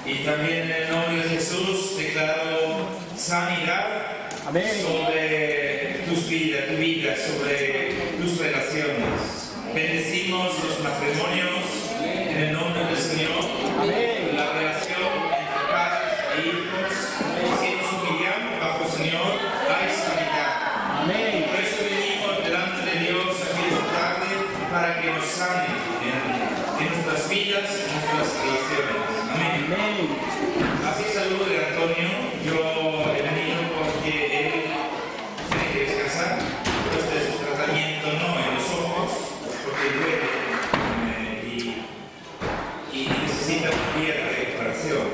Y también en el nombre de Jesús declaro sanidad sobre tus vidas, tu vida, sobre tus relaciones. Bendecimos los matrimonios en el nombre del Señor. La relación entre padres e hijos. Si nos humillamos bajo el Señor, hay sanidad. Por eso venimos delante de Dios aquí esta tarde para que nos sane en nuestras vidas, en nuestras relaciones. Amén. Así saludo de Antonio. Yo he venido porque él tiene que descansar después de su tratamiento, no en los ojos, porque duele y necesita un día de recuperación.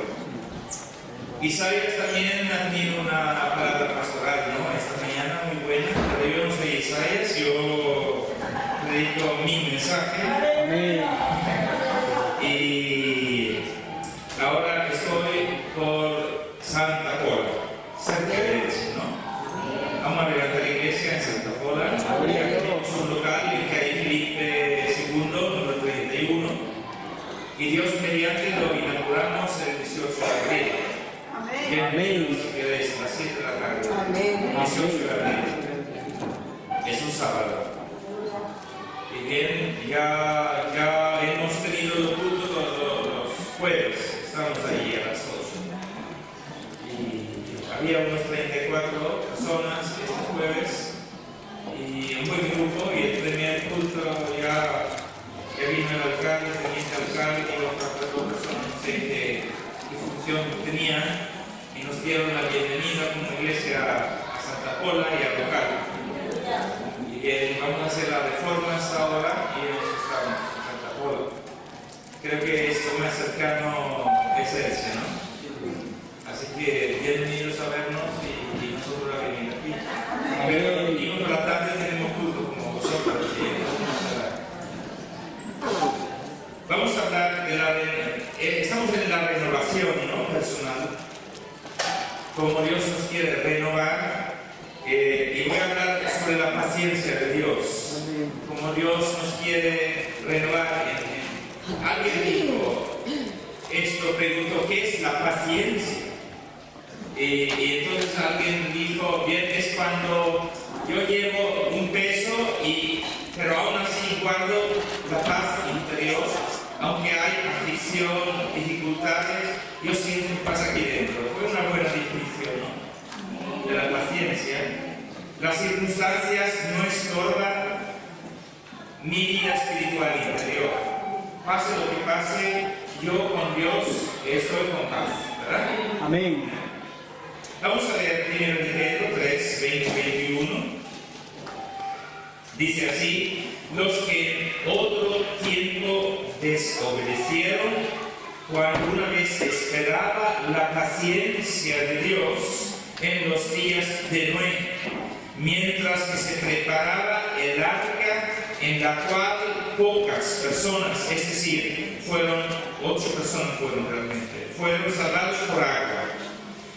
Isaías también ha tenido una palabra pastoral, ¿no? Esta mañana muy buena, pero yo no soy Isaías, yo predico mi mensaje. Y ahora estoy por Santa Pola, cerca de Elche, ¿no? Vamos a ver la iglesia en Santa Pola. Tenemos un local en calle Felipe II, número 31. Y Dios mediante lo inauguramos el 18 de abril. Bienvenidos si queréis a las 7 de la tarde. 18 de abril. Es un sábado. Y bien, ya hemos tenido los cultos todos los jueves. Estamos allí a las 8. Y había unos 34 personas este jueves. Y un buen grupo. Y el primer culto ya vino el alcalde, el teniente alcalde y otras personas, no sé qué función tenían. Y nos dieron la bienvenida como iglesia a Santa Pola y a local. Y vamos a hacer las reformas ahora y estamos en Santa Pola. Creo que esto más cercano es Elche, ¿no? Así que bienvenidos a vernos y nosotros a venir aquí. Pero el domingo por la tarde tenemos culto como vosotros. Vamos a hablar de estamos en la renovación, ¿no? Personal. Como Dios nos quiere renovar, y voy a hablar sobre la paciencia de Dios. Como Dios nos quiere renovar. Alguien dijo, preguntó, ¿qué es la paciencia? Y entonces alguien dijo, bien, es cuando yo llevo un peso, pero aún así guardo la paz interior. Aunque hay aflicción, dificultades, yo siento paz aquí dentro. Fue una buena definición, ¿no? De la paciencia. Las circunstancias no estorban mi vida espiritual interior. Pase lo que pase, yo con Dios estoy con paz, ¿verdad? Amén. Vamos a leer primero de Pedro 3, 20-21. Dice así: los que otro tiempo desobedecieron, cuando una vez esperaba la paciencia de Dios en los días de Noé, mientras que se preparaba el arca, en la cual pocas personas, es decir, 8 personas fueron salvados por agua.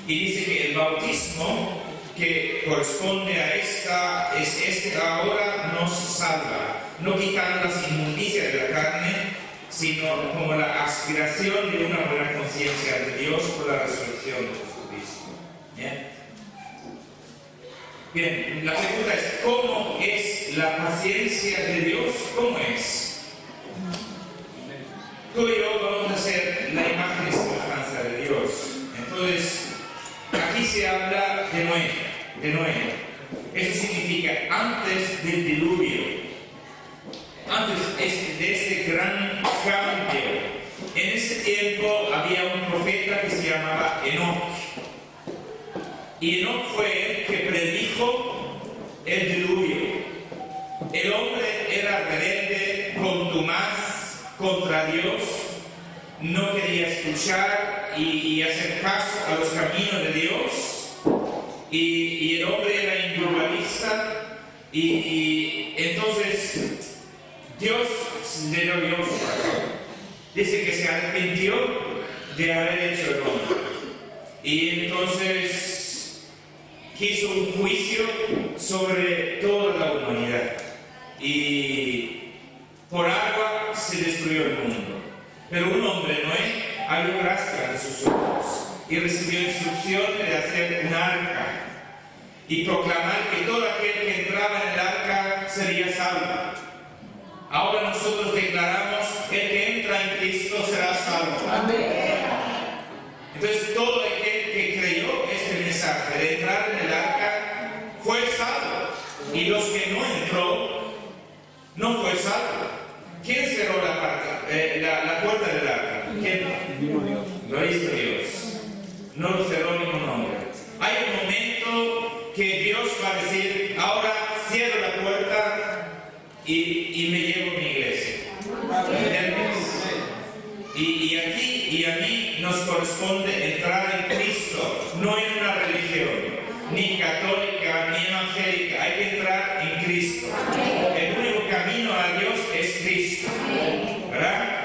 Y dice que el bautismo que corresponde a esta es que ahora nos salva, no quitando las inmundicias de la carne, sino como la aspiración de una buena conciencia de Dios por la resurrección de Jesucristo. Bien, la pregunta es, ¿cómo es la paciencia de Dios? ¿Cómo es? Tú y yo vamos a hacer la imagen y semejanza de Dios. Entonces, aquí se habla de Noé. Eso significa antes del diluvio. Antes de este gran cambio. En ese tiempo había un profeta que se llamaba Enoc. Y Enoc fue el que predijo el diluvio. El hombre era rebelde, contumaz contra Dios. No quería escuchar y hacer caso a los caminos de Dios. Y el hombre era individualista. Y entonces Dios le dio su razón. Dice que se arrepintió de haber hecho el hombre. Y entonces quiso un juicio sobre toda la humanidad. Y por agua se destruyó el mundo. Pero un hombre, Noé, halló gracia ante sus ojos y recibió instrucciones de hacer un arca y proclamar que todo aquel que entraba en el arca sería salvo. Ahora nosotros declaramos: el que entra en Cristo será salvo. Amén. Entonces todo aquel que creyó este mensaje de entrar en el arca fue salvo, y los que no entró no fue salvo. ¿Quién cerró la puerta del arca? ¿Quién? Lo hizo Dios. No lo cerró ningún hombre. Hay un momento que Dios va a decir: ahora cierro la puerta y me llevo mi iglesia. Y aquí y a mí nos corresponde entrar en Cristo, no en una religión, ni católica, ni evangélica. Hay que entrar en Cristo. El único camino a Dios es Cristo, ¿verdad?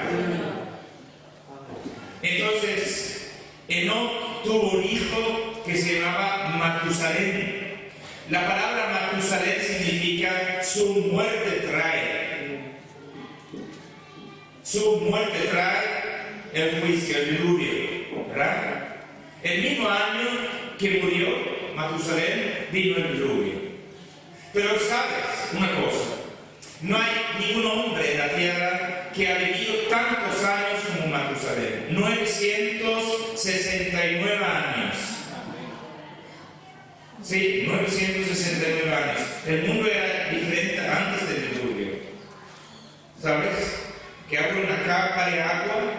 Entonces, Enoc tuvo un hijo que se llamaba Matusalén. La palabra Matusalén significa su muerte trae. Su muerte trae el juicio, el diluvio, ¿verdad? El mismo año que murió Matusalén vino el diluvio. Pero sabes una cosa: no hay ningún hombre en la tierra que ha vivido tantos años como Matusalén. 969 años. Sí, 969 años. El mundo era diferente antes del diluvio. ¿Sabes? Que abre una capa de agua.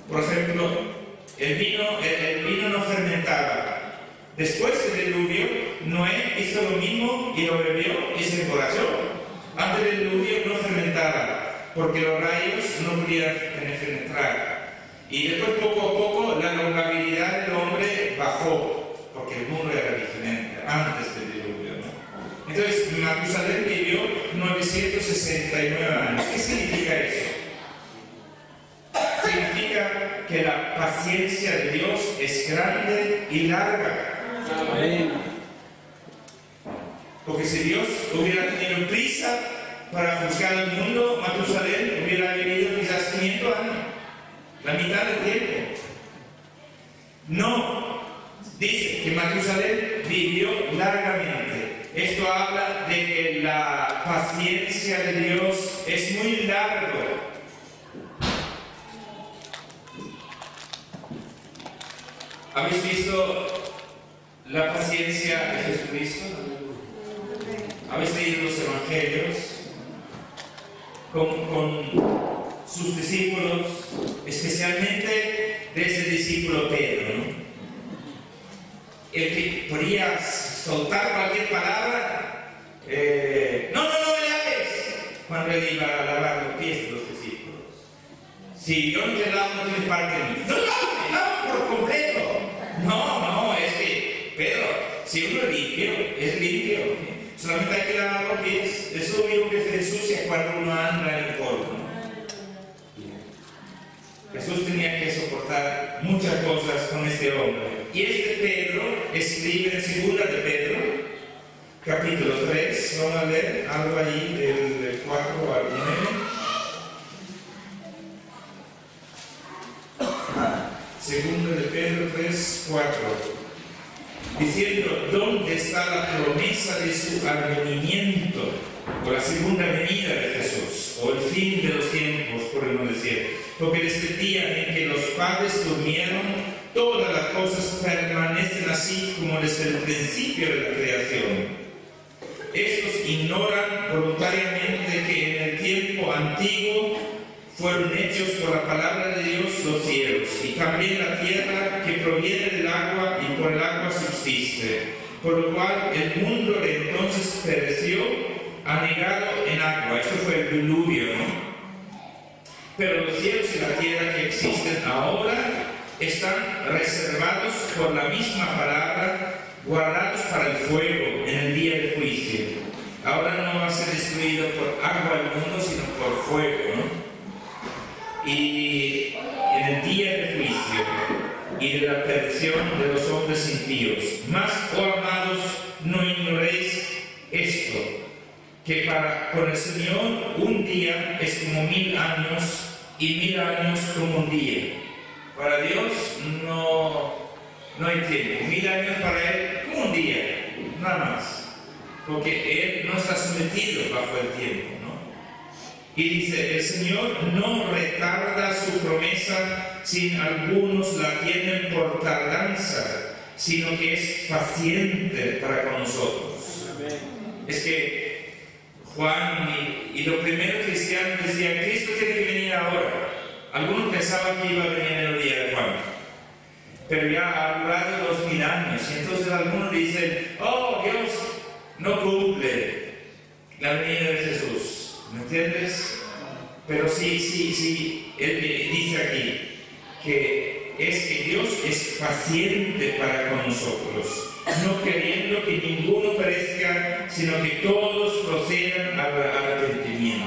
Por ejemplo, el vino no fermentaba. Después del diluvio, Noé hizo lo mismo y lo bebió y se emborrachó. Antes del diluvio no fermentaba, porque los rayos no podían penetrar. Y después, poco a poco, la longevidad del hombre bajó, porque el mundo era diferente antes del diluvio, ¿no? Entonces, Matusalén vivió 969 años. ¿Qué significa eso? Significa que la paciencia de Dios es grande y larga. Amén. Porque si Dios hubiera tenido prisa para juzgar al mundo, Matusalén hubiera vivido quizás 500 años, la mitad del tiempo. No, dice que Matusalén vivió largamente. Esto habla de que la paciencia de Dios es muy largo. ¿Habéis visto la paciencia de Jesucristo? ¿Habéis leído los evangelios con sus discípulos, especialmente de ese discípulo Pedro, ¿no? El que podía soltar cualquier palabra, no me laves, cuando él iba a lavar los pies de los discípulos. Si yo no te lavo, no tienes parte de mí. ¡No lavo por completo! No, es que, Pedro, si uno es limpio. Solamente hay que lavar los pies. Es lo mismo que se ensucia cuando uno anda en el polvo, ¿no? Jesús tenía que soportar muchas cosas con este hombre. Y este Pedro escribe en 2 de Pedro, capítulo 3. Vamos a leer algo ahí del 4 al 9. 2 de Pedro 3, 4. Diciendo: ¿dónde está la promesa de su advenimiento, o la segunda venida de Jesús, o el fin de los tiempos, por no decir? Porque desde el día en que los padres durmieron, todas las cosas permanecen así como desde el principio de la creación. Estos ignoran voluntariamente que en el tiempo antiguo fueron hechos por la palabra de Dios los cielos, y también la tierra que proviene del agua y por el agua subsiste, por lo cual el mundo de entonces pereció anegado en agua. Esto fue el diluvio, ¿no? Pero los cielos y la tierra que existen ahora están reservados por la misma palabra, guardados para el fuego en el día del juicio. Ahora no va a ser destruido por agua el mundo, sino por fuego, ¿no? Y en el día del juicio y de la perdición de los hombres impíos. Mas, oh amados, no ignoréis esto, que con el Señor un día es como 1000 años, y 1000 años como un día. Para Dios no hay tiempo. 1000 años para Él, como un día, nada más. Porque Él no está sometido bajo el tiempo, ¿no? Y dice, el Señor no retarda su promesa, si algunos la tienen por tardanza, sino que es paciente para con nosotros. Amén. Es que Juan y los primeros cristianos decían, Cristo tiene que venir ahora. Algunos pensaban que iba a venir en el día de Juan, pero ya ha durado 2000 años, y entonces algunos dicen, oh, Dios no cumple la venida de Jesús, ¿me entiendes? Pero sí, Él dice aquí que Dios es paciente para con nosotros, no queriendo que ninguno perezca, sino que todos procedan al arrepentimiento.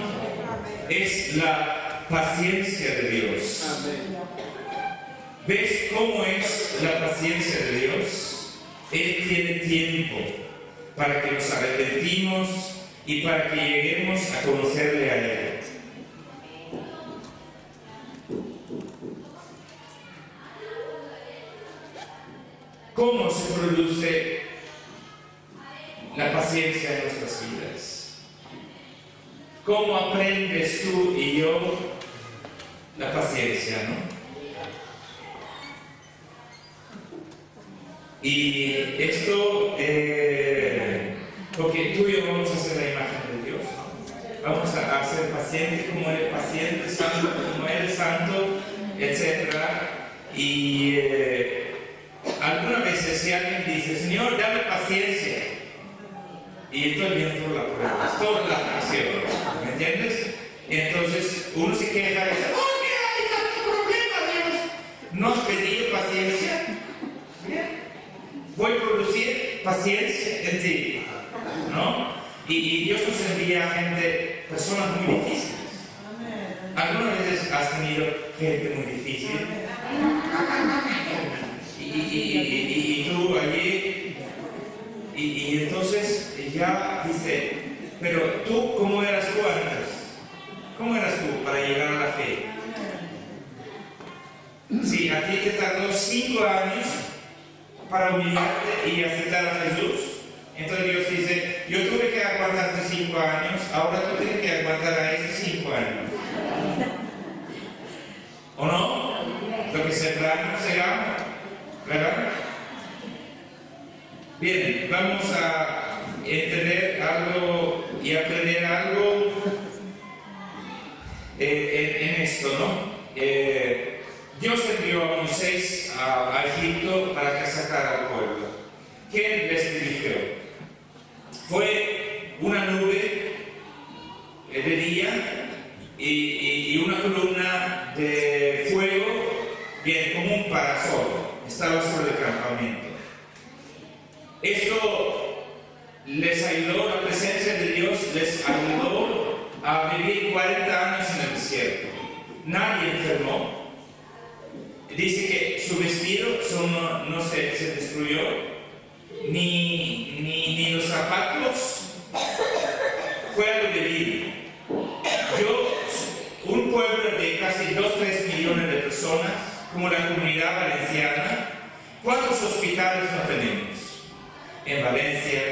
Es la paciencia de Dios. ¿Ves cómo es la paciencia de Dios? Él tiene tiempo para que nos arrepentimos y para que lleguemos a conocerle a Él. ¿Cómo se produce la paciencia en nuestras vidas? ¿Cómo aprendes tú y yo la paciencia, no? Y esto, porque tú y yo vamos a hacer la imagen de Dios, ¿no? Vamos a ser pacientes como Él es paciente, santo como Él es santo, etc. Y algunas veces si alguien dice, Señor, dame paciencia, y entonces viene toda la prueba, toda la acción, ¿me entiendes? Y entonces uno se queja y dice, ¡oh, mira, hay tanto problema, Dios! ¿No has pedido paciencia? Bien. Voy a producir paciencia en ti, ¿no? Y Dios nos envía a gente, personas muy difíciles. Algunas veces has tenido gente muy difícil. Y tú allí, y entonces ya dice, pero tú, ¿cómo eras tú antes? ¿Cómo eras tú para llegar a la fe? Sí, a ti te tardó 5 años para humillarte y aceptar a Jesús. Entonces Dios dice, yo tuve que aguantarte 5 años, ahora tú tienes que aguantar a estos 5 años. ¿O no? Lo que sembramos segamos, ¿verdad? Bien, vamos a entender algo y aprender algo en esto, ¿no? Dios envió a Moisés a Egipto para que sacara al pueblo. ¿Quién les dirigió? Fue una nube de día y una columna de fuego, bien, como un parasol, estaba sobre el campamento. Esto les ayudó, la presencia de Dios les ayudó a vivir 40 años en el desierto. Nadie enfermó. Dice que su vestido no se destruyó, ni los zapatos. Fue algo divino. Un pueblo de casi 2-3 millones de personas, como la Comunidad Valenciana, ¿cuántos hospitales no tenemos? En Valencia,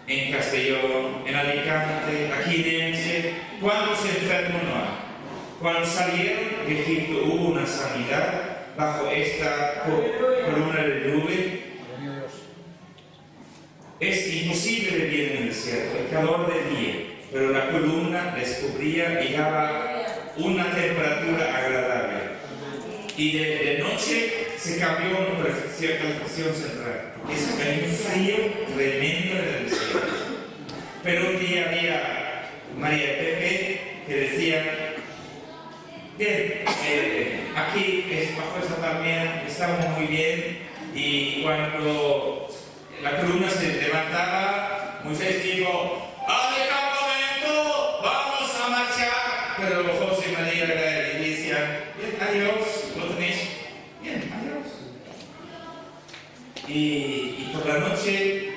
en Castellón, en Alicante, aquí en Elche, ¿cuántos enfermos no hay? Cuando salieron de Egipto hubo una sanidad bajo esta columna de nube. Es imposible vivir en el desierto, el calor del día, pero la columna les cubría y daba una temperatura agradable. Y de noche se cambió una calefacción central. Hay un frío tremendo en el desierto. Pero un día había María y Pepe que decían, bien, aquí bajo esta palmera estamos muy bien, y cuando la columna se levantaba, Moisés dijo, ¡al campamento! ¡Vamos a marchar! Pero José y María le decían, bien, adiós, ¿lo tenéis? Bien, adiós. Y por la noche,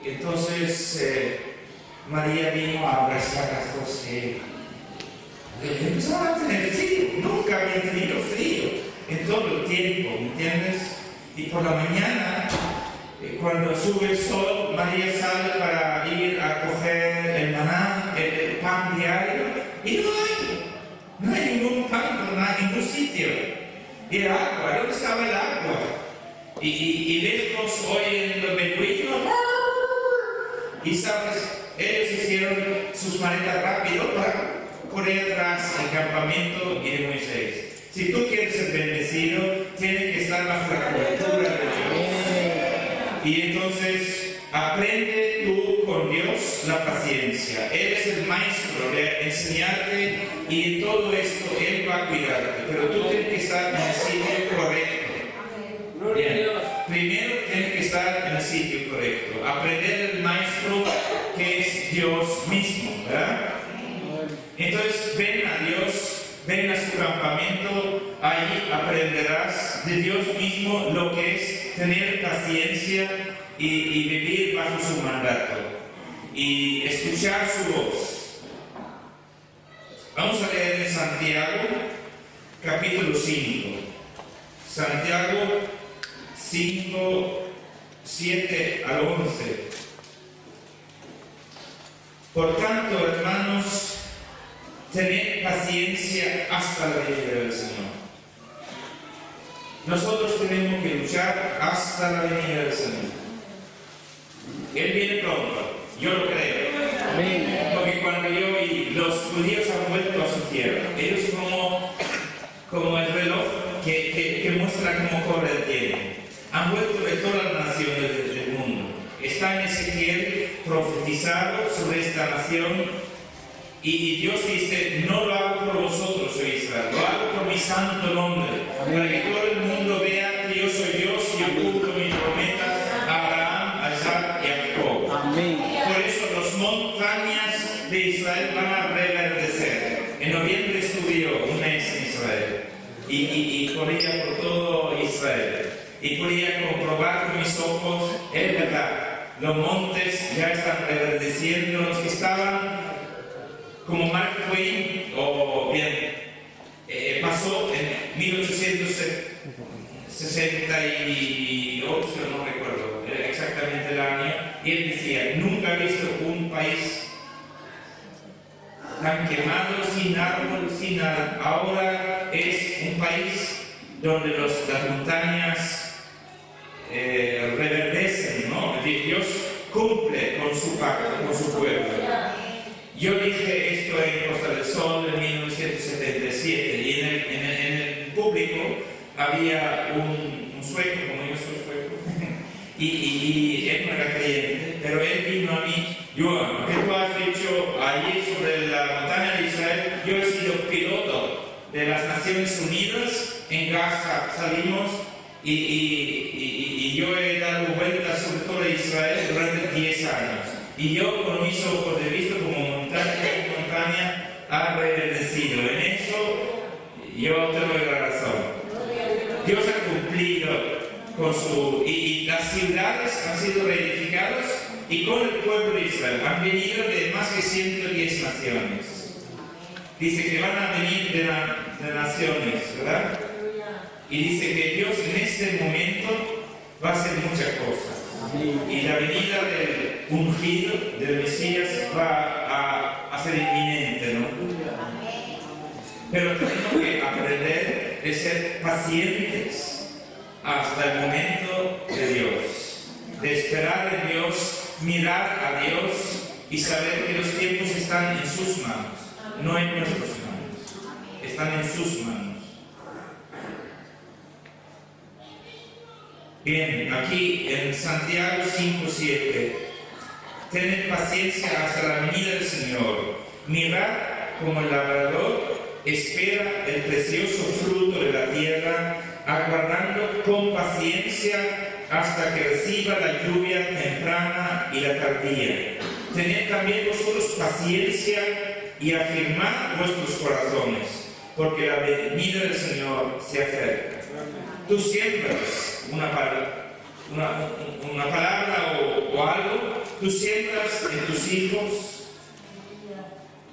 entonces María vino a abrazar a José. Empezaban a tener frío, nunca habían tenido frío. en todo el tiempo, ¿me entiendes? Y por la mañana, cuando sube el sol, María sale para ir a coger el maná, el pan diario, y no hay ningún pan por ningún sitio. Y el agua, ¿dónde estaba el agua? Y lejos oyen los beduinos, y sabes, ellos hicieron sus maletas rápido para correr tras el campamento y de Moisés. Si tú quieres ser bendecido, tienes que estar bajo la cobertura de Dios. Y entonces aprende tú con Dios la paciencia. Él es el maestro de enseñarte y en todo esto Él va a cuidarte. Pero tú tienes que estar en el sitio correcto. Bien. Primero tienes que estar en el sitio correcto. Aprender el maestro que es Dios mismo, ¿verdad? Entonces ven a Dios, ven a su campamento, ahí aprenderás de Dios mismo lo que es tener paciencia y vivir bajo su mandato y escuchar su voz. Vamos a leer en Santiago, capítulo 5. Santiago 5, 7 al 11. Por tanto, hermanos, tened paciencia hasta la venida del Señor. Nosotros tenemos que luchar hasta la venida del Señor. Él viene pronto, yo lo creo. Porque cuando yo vi los judíos han vuelto a su tierra, ellos como el reloj que muestra cómo corre el tiempo. Han vuelto de todas las naciones del mundo. Está en Ezequiel profetizado sobre esta nación. Y Dios dice, no lo hago por vosotros, oh Israel, lo hago por mi santo nombre, para que todo el mundo vea que yo soy Dios y oculto mis promesas a Abraham, a Isaac y a Jacob. Amén. Por eso las montañas de Israel van a reverdecer. En noviembre estuve yo un mes en Israel y corría por todo Israel y podía comprobar con mis ojos, es verdad, los montes ya están reverdeciendo, los que estaban como Mark Twain, o bien, pasó en 1868, no recuerdo exactamente el año, y él decía, nunca he visto un país tan quemado, sin árbol, sin nada. Ahora es un país donde las montañas reverdecen, ¿no? Dios cumple con su pacto, con su pueblo. Yo dije esto en Costa del Sol en 1977 y en el público había un sueco, como yo soy sueco, y él no era creyente, pero él vino a mí, Joan, ¿qué tú has dicho allí sobre la montaña de Israel? Yo he sido piloto de las Naciones Unidas, en Gaza salimos y yo he dado vueltas sobre todo Israel durante 10 años. Y yo con mis ojos he visto como montaña ha reverdecido. En eso yo te doy la razón. Dios ha cumplido con su... Y las ciudades han sido reedificadas y con el pueblo de Israel han venido de más de 110 naciones. Dice que van a venir de naciones, ¿verdad? Y dice que Dios en este momento va a hacer muchas cosas. Y la venida del ungido, del Mesías, va a ser inminente, ¿no? Pero tenemos que aprender de ser pacientes hasta el momento de Dios, de esperar en Dios, mirar a Dios y saber que los tiempos están en sus manos, no en nuestras manos, están en sus manos. Bien, aquí en Santiago 5:7, tened paciencia hasta la venida del Señor. Mirad como el labrador espera el precioso fruto de la tierra, aguardando con paciencia hasta que reciba la lluvia temprana y la tardía. Tened también vosotros paciencia y afirmad vuestros corazones, porque la venida del Señor se acerca. Tú siembras una palabra o algo, tú siembras en tus hijos.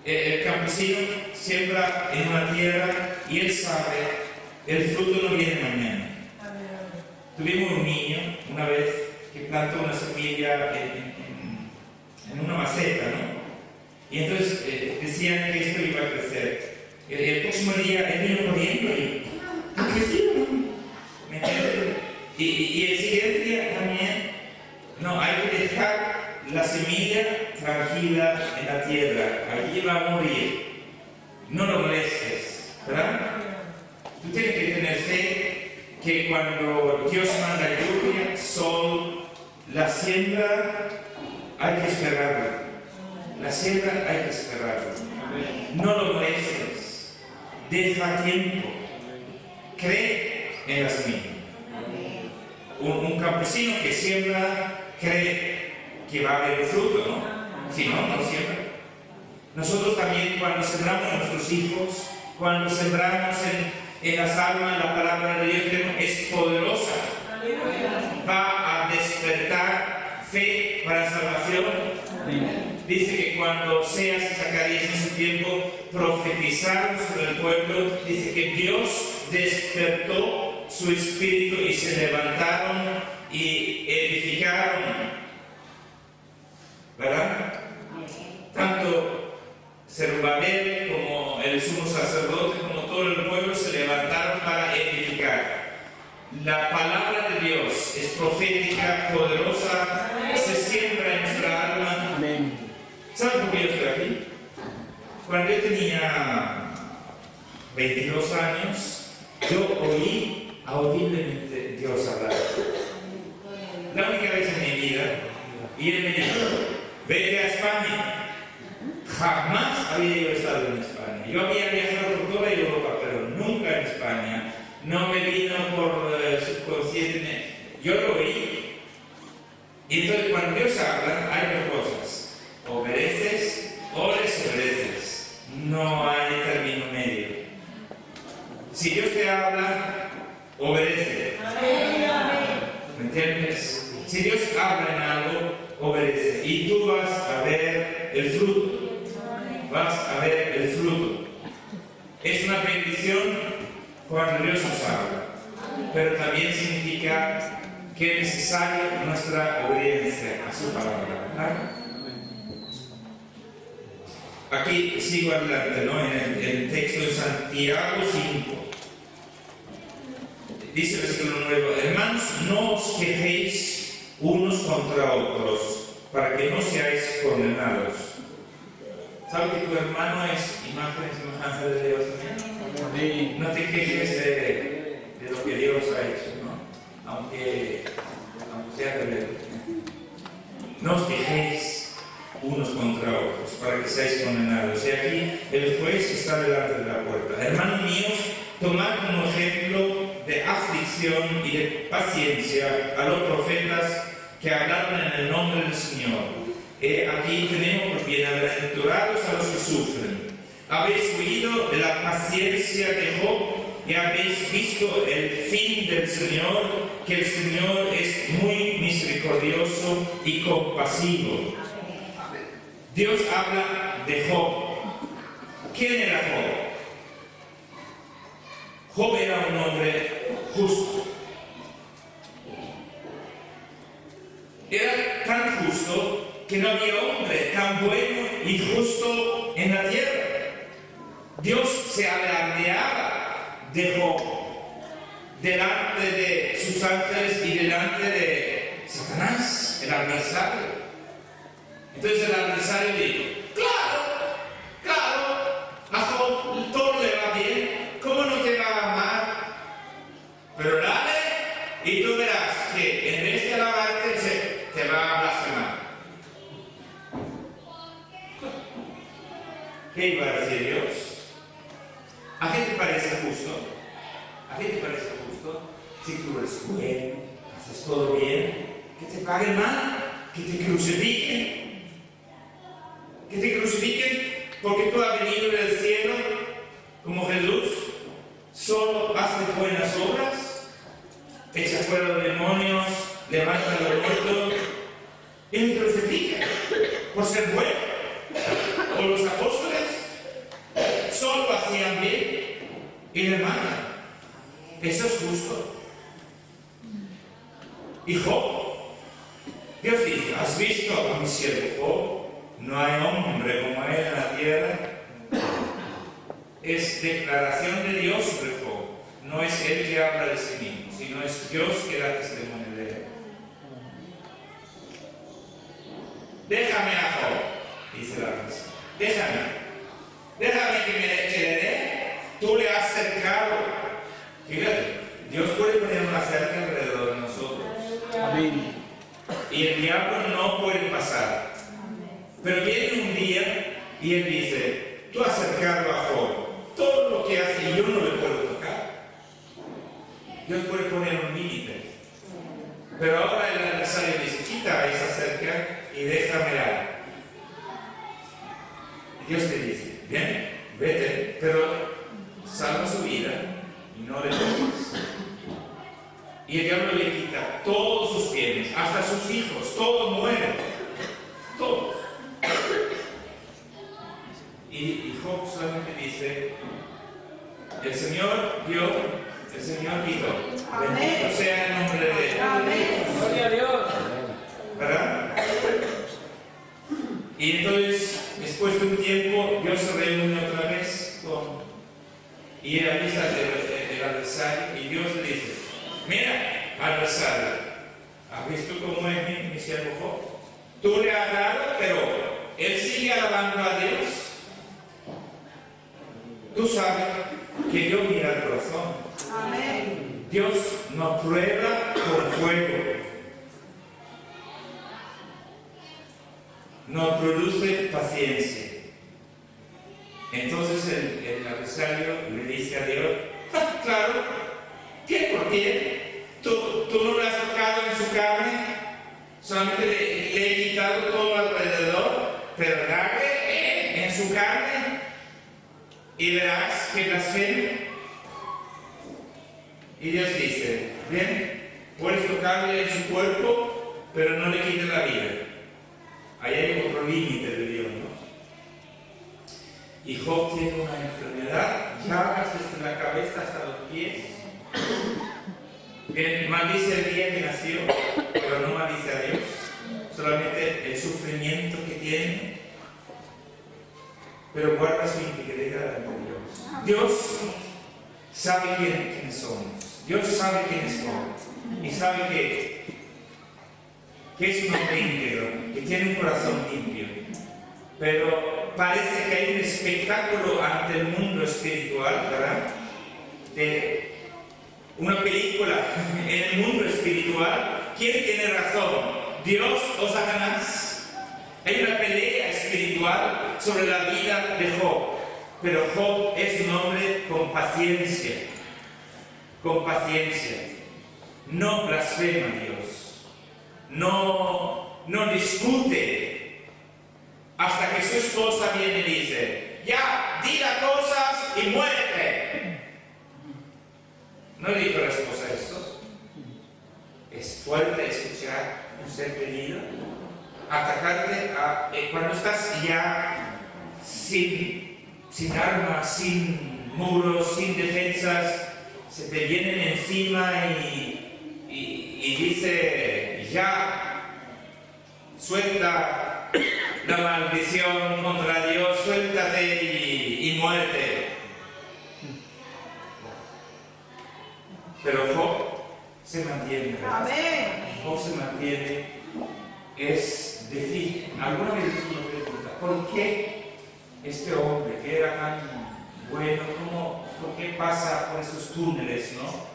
El campesino siembra en una tierra y él sabe el fruto no viene mañana. Tuvimos un niño una vez que plantó una semilla en una maceta, ¿no? Y entonces decían que esto iba a crecer. El próximo día él vino corriendo y ha crecido, ¿no? ¿Me entiendes? Y el siguiente día también, no, hay que dejar la semilla tranquila en la tierra, allí va a morir. No lo molestes, ¿verdad? Tú tienes que tener fe que cuando Dios manda lluvia, sol, la siembra hay que esperarla. La siembra hay que esperarla. No lo molestes. Deja tiempo. Cree en la semilla. Un campesino que siembra cree que va a haber fruto, ¿no? Si no, no siembra. Nosotros también cuando sembramos a nuestros hijos, cuando sembramos en las almas, la palabra de Dios es poderosa. Va a despertar fe para salvación. Dice que cuando Oseas y Zacarías en su tiempo profetizaron sobre el pueblo, dice que Dios despertó su espíritu y se levantaron y edificaron, ¿verdad? Tanto Zerubabel como el sumo sacerdote, como todo el pueblo se levantaron para edificar. La palabra de Dios es profética, poderosa, se siembra en nuestra alma. Amén. ¿Saben por qué yo estoy aquí? Cuando yo tenía 22 años, yo oí audiblemente Dios hablar. La única vez en mi vida, y Él me dijo, vete a España. Jamás había yo estado en España. Yo había viajado por toda Europa, pero nunca en España. No me vino por subconsciente. Yo lo oí. Y entonces cuando Dios habla, hay dos cosas. Obedeces o desobedeces. No hay término medio. Si Dios te habla, obedece. ¿Me entiendes? Si Dios habla en algo, obedece. Y tú vas a ver el fruto. Vas a ver el fruto. Es una bendición cuando Dios nos habla, pero también significa que es necesaria nuestra obediencia a su palabra, ¿verdad? Aquí sigo adelante, ¿no? En el texto de Santiago 5. Dice el versículo 9: hermanos, no os quejéis unos contra otros, para que no seáis condenados. ¿Sabes que tu hermano es imagen y semejanza de Dios también? No te quejes de lo que Dios ha hecho, ¿no? Aunque sea rebelde. No os quejéis unos contra otros, para que seáis condenados. Y aquí el juez está delante de la puerta. Hermanos míos, tomad como ejemplo de aflicción y de paciencia a los profetas que hablaron en el nombre del Señor. Aquí tenemos por bienaventurados a los que sufren. Habéis oído de la paciencia de Job y habéis visto el fin del Señor, que el Señor es muy misericordioso y compasivo. Dios habla de Job. ¿Quién era Job? Job era un hombre justo. Era tan justo que no había hombre tan bueno y justo en la tierra. Dios se alardeaba de Job delante de sus ángeles y delante de Satanás, el adversario. Entonces el adversario dijo: claro, a Job todo le va bien, ¿cómo no te va a amar? Pero dale y tú verás que en vez de alabarte te va a blasfemar. ¿Qué iba a decir Dios? ¿A qué te parece justo? ¿A qué te parece justo? Si tú eres bueno, haces todo bien, que te paguen mal, que te crucifiquen. Que te crucifiquen porque tú has venido del cielo como Jesús, solo haces buenas obras, echa fuera los demonios, levanta a los muertos y me crucifican por ser bueno. O los apóstoles solo hacían bien y le matan. ¿Eso es justo? Y Job, Dios dice, ¿has visto a mi siervo Job? No hay hombre como él en la tierra. Es declaración de Dios sobre Job. No es él que habla de sí mismo, sino es Dios que da testimonio de él. Déjame a Job, dice la canción. Déjame que le dé. Tú le has cercado. Fíjate, Dios puede poner una cerca alrededor de nosotros. Amén. Y el diablo no puede pasar. Pero viene un día y él dice, tú has cercado a Job, todo lo que hace yo no le puedo tocar. Dios puede poner un límite. Pero ahora el adversario dice, quita esa cerca y déjamela. Y Dios te dice, bien, vete, pero salva su vida y no le toques. Y el diablo le quita todos sus bienes, hasta sus hijos, todos mueren. Todos. Y Job solamente dice, el Señor dio, el Señor quitó. Bendito sea el nombre de Dios. Amén. Gloria a Dios. ¿Verdad? Y entonces, después de un tiempo, Dios se reúne otra vez con... Y él avisa el adversario y Dios le dice, mira, adversario, ¿has visto cómo es mi siervo Job? Tú le has dado, pero él sigue alabando a Dios. Tú sabes que Dios mira el corazón. Amén. Dios nos prueba por fuego. Nos produce paciencia. Entonces el adversario le dice a Dios, claro, ¿qué por qué? ¿Tú no le has tocado en su carne? Solamente le he quitado todo alrededor, pero dale en su carne y verás que blasfeme. Y Dios dice, bien, puedes tocarle en su cuerpo, pero no le quites la vida. Ahí hay otro límite de Dios, ¿no? Y Job tiene una enfermedad, llagas desde la cabeza hasta los pies. Él maldice el día que nació, pero no maldice a Dios. Solamente el sufrimiento que tiene, pero guarda su integridad ante Dios. Dios sabe quiénes somos. Dios sabe quiénes somos. Y sabe que es un hombre íntegro, que tiene un corazón limpio. Pero parece que hay un espectáculo ante el mundo espiritual, ¿verdad? De una película en el mundo espiritual. ¿Quién tiene razón? ¿Dios o Satanás? Hay una pelea espiritual sobre la vida de Job. Pero Job es un hombre con paciencia. Con paciencia. No blasfema a Dios. No discute. Hasta que su esposa viene y dice, ya, diga cosas y muérete. ¿No le dijo la esposa esto? Es fuerte escuchar un ser querido atacarte cuando estás ya sin armas, sin muros, sin defensas, se te vienen encima y dice, ya, suelta la maldición contra Dios, suéltate y muerte. Pero Job se mantiene. Amén. Job se mantiene. Es decir, alguna vez uno pregunta, ¿por qué este hombre que era tan bueno, por qué pasa por esos túneles, no?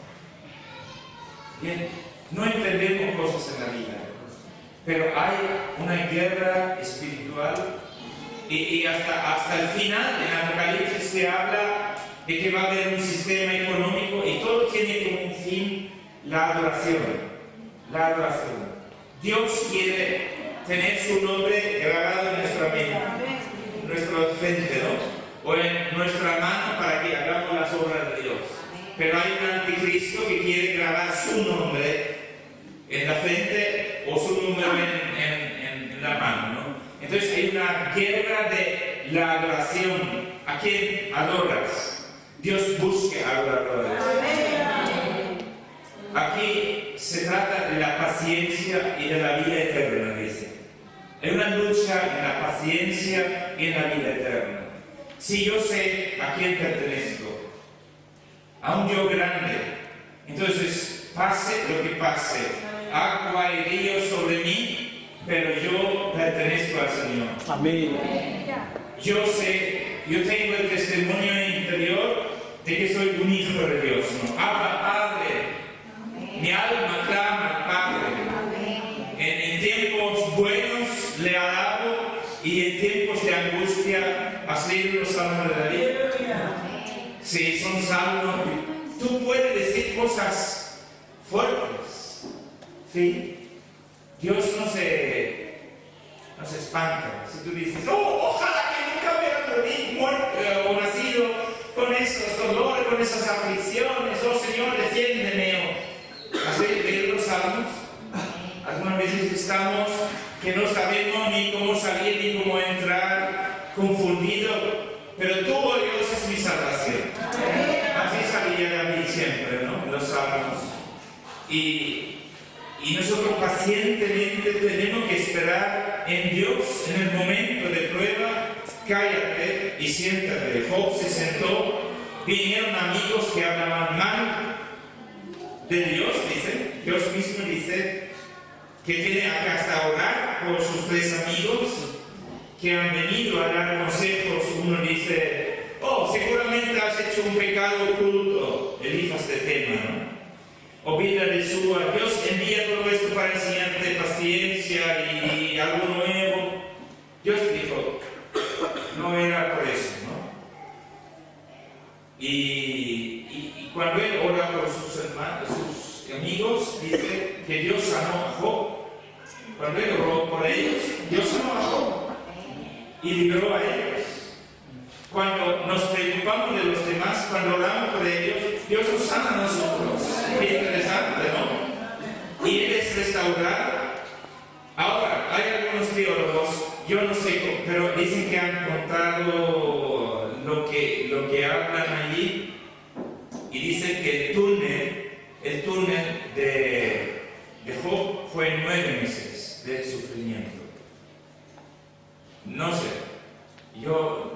Bien, no entendemos cosas en la vida. Pero hay una guerra espiritual y hasta el final en Apocalipsis se habla de que va a haber un sistema económico y todo tiene como un fin la adoración. La adoración. Dios quiere tener su nombre grabado en nuestra mente, en nuestro frente, ¿no? O en nuestra mano para que hagamos las obras de Dios. Pero hay un anticristo que quiere grabar su nombre en la frente o su número en la mano, ¿no? Entonces hay una guerra de la adoración. ¿A quién adoras? Dios busca adoradores. aquí se trata de la paciencia y de la vida eterna, dice. Hay una lucha en la paciencia y en la vida eterna. Si yo sé a quién pertenezco, a un Dios grande, entonces pase lo que pase, agua y río sobre mí, pero yo pertenezco al Señor. Amén. Yo sé, yo tengo el testimonio interior de que soy un hijo de Dios, ¿no? Abba, Padre, mi alma clama al Padre. En tiempos buenos le alabo y en tiempos de angustia. ¿Has leído los salmos de David? Sí, son salmos. Tú puedes decir cosas fuertes. Sí. Dios no se espanta. Si tú dices, oh, ojalá que nunca hubiera muerto o nacido con esos dolores, con esas aflicciones. Oh Señor, defiéndeme. ¿Has leído los salmos? Algunas veces estamos que no sabemos ni cómo salir ni cómo entrar, confundido, pero tú, oh Dios, es mi salvación. Así salía David siempre, ¿no? En los salmos. Y nosotros pacientemente tenemos que esperar en Dios en el momento de prueba. Cállate y siéntate. Job se sentó, vinieron amigos que hablaban mal de Dios, dice. Dios mismo dice que viene acá hasta orar por sus tres amigos que han venido a dar consejos. Uno dice, oh, seguramente has hecho un pecado oculto. Elifas de tema, ¿no? O vida de su Dios envía todo esto para enseñarte paciencia y algo nuevo. Dios dijo, no era por eso, ¿no? Y cuando él ora por sus hermanos, sus amigos, dice que Dios sanó a Job. Cuando él oró por ellos, Dios sanó a Job y liberó a ellos. Cuando nos preocupamos de los demás, cuando oramos por ellos, Dios nos sana a nosotros. Qué interesante, ¿no? Y Él es restaurar. Ahora, hay algunos teólogos, yo no sé, pero dicen que han contado lo que hablan allí y dicen que el túnel de Job fue 9 meses de sufrimiento. No sé,